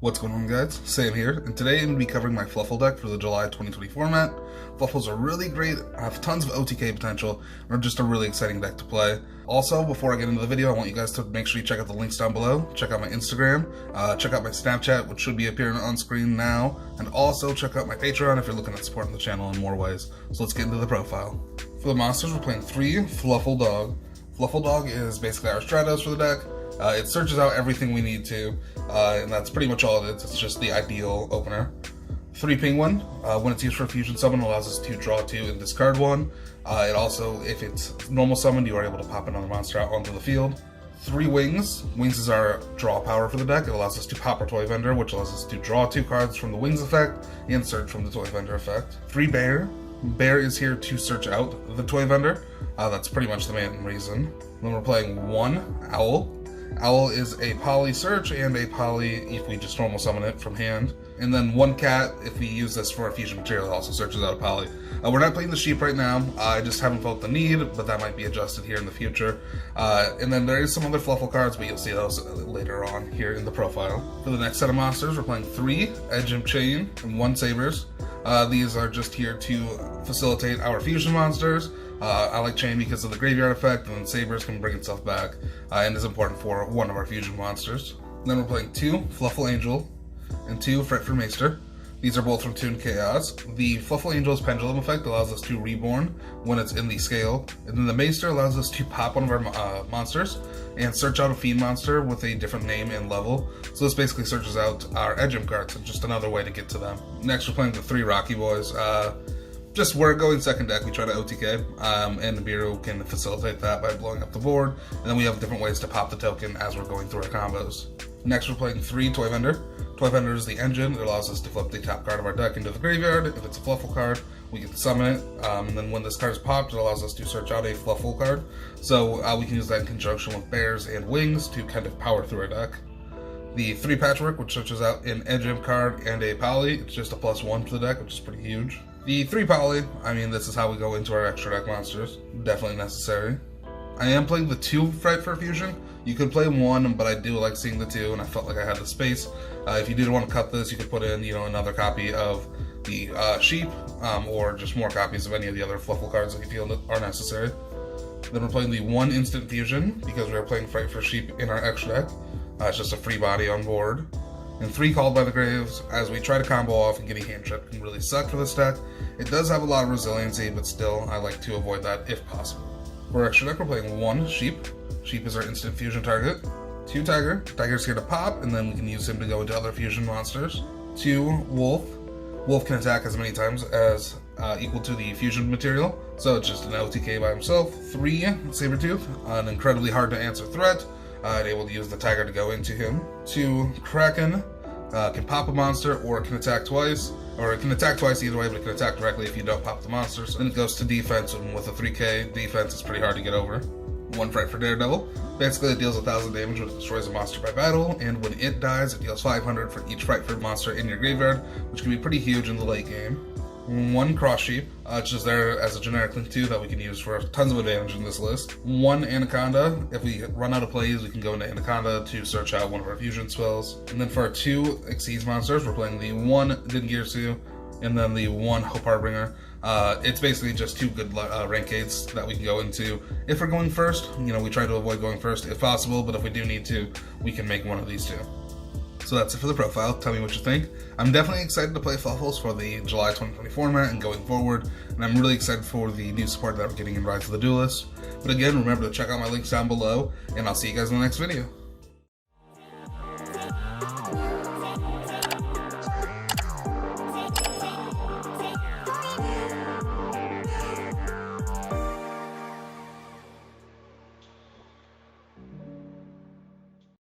What's going on, guys? Sam here, and today I'm going to be covering my Fluffal deck for the July 2020 format. Fluffals are really great, have tons of OTK potential, and are just a really exciting deck to play. Also, before I get into the video, I want you guys to make sure you check out the links down below, check out my Instagram, check out my Snapchat, which should be appearing on screen now, and also check out my Patreon if you're looking at supporting the channel in more ways. So let's get into the profile. For the monsters, we're playing 3 Fluffal Dog. Fluffal Dog is basically our Stratos for the deck. It searches out everything we need to, and that's pretty much all it is. It's just the ideal opener. 3 Penguin, when it's used for a fusion summon, allows us to draw 2 and discard 1. It also, if it's normal summoned, you are able to pop another monster out onto the field. 3 Wings. Wings is our draw power for the deck. It allows us to pop our Toy Vendor, which allows us to draw 2 cards from the Wings effect and search from the Toy Vendor effect. 3 Bear. Bear is here to search out the Toy Vendor. That's pretty much the main reason. Then we're playing 1 Owl. Owl is a poly search and a poly if we just normal summon it from hand. And then 1 Cat, if we use this for a fusion material, it also searches out a poly. We're not playing the sheep right now. I just haven't felt the need, but that might be adjusted here in the future. And then there is some other Fluffal cards, but you'll see those later on here in the profile. For the next set of monsters, we're playing 3 Edge and Chain and 1 Sabers. These are just here to facilitate our fusion monsters. I like Chain because of the graveyard effect, and then Sabers can bring itself back and is important for one of our fusion monsters. Then we're playing 2 Fluffal Angel and 2 Frightful Maester. These are both from Toon Chaos. The Fluffal Angel's Pendulum effect allows us to reborn when it's in the scale, and then the Maester allows us to pop one of our monsters and search out a fiend monster with a different name and level. So this basically searches out our Edgem cards, and just another way to get to them. Next we're playing the 3 Rocky Boys. Just we're going second deck, we try to OTK, and Nibiru can facilitate that by blowing up the board, and then we have different ways to pop the token as we're going through our combos. Next we're playing 3 Toy Vendor. Toy Vendor is the engine. It allows us to flip the top card of our deck into the graveyard. If it's a Fluffal card, we get to summon it, and then when this card is popped, it allows us to search out a Fluffal card. So we can use that in conjunction with Bears and Wings to kind of power through our deck. The 3 Patchwork, which searches out an Edgem card and a Poly. It's just a +1 to the deck, which is pretty huge. The 3 Poly, I mean, this is how we go into our extra deck monsters. Definitely necessary. I am playing the 2 Frightful Fusion. You could play 1, but I do like seeing the 2, and I felt like I had the space. If you did want to cut this, you could put in, another copy of the Sheep, or just more copies of any of the other Fluffal cards that you feel are necessary. Then we're playing the 1 Instant Fusion, because we are playing Fright for Sheep in our extra deck. It's just a free body on board. And 3 Called by the Graves, as we try to combo off, and getting hand trip can really suck for this deck. It does have a lot of resiliency, but still, I like to avoid that if possible. For extra deck, we're playing 1 Sheep. Sheep is our instant fusion target. 2 Tiger. Tiger's here to pop, and then we can use him to go into other fusion monsters. 2 Wolf. Wolf can attack as many times as equal to the fusion material, so it's just an OTK by himself. 3 Sabertooth, an incredibly hard to answer threat. Able to use the Tiger to go into him. 2 Kraken, can pop a monster or it can attack twice, or it can attack twice either way, but it can attack directly if you don't pop the monsters. Then it goes to defense, and with a 3k defense, it's pretty hard to get over. 1 Fright for Daredevil. Basically, it deals 1,000 damage when it destroys a monster by battle, and when it dies, it deals 500 for each Frightful monster in your graveyard, which can be pretty huge in the late game. 1 Cross Sheep, it's just there as a generic link too that we can use for tons of advantage in this list. 1 Anaconda, if we run out of plays, we can go into Anaconda to search out one of our fusion spells. And then for our 2 Exceeds monsters, we're playing the 1 Dingirsu and then the 1 Hope Harbinger. It's basically just 2 good rank 8s that we can go into. If we're going first, we try to avoid going first if possible, but if we do need to, we can make one of these 2. So that's it for the profile. Tell me what you think. I'm definitely excited to play Fluffals for the July 2020 format and going forward, and I'm really excited for the new support that we're getting in Rise of the Duelist. But again, remember to check out my links down below, and I'll see you guys in the next video.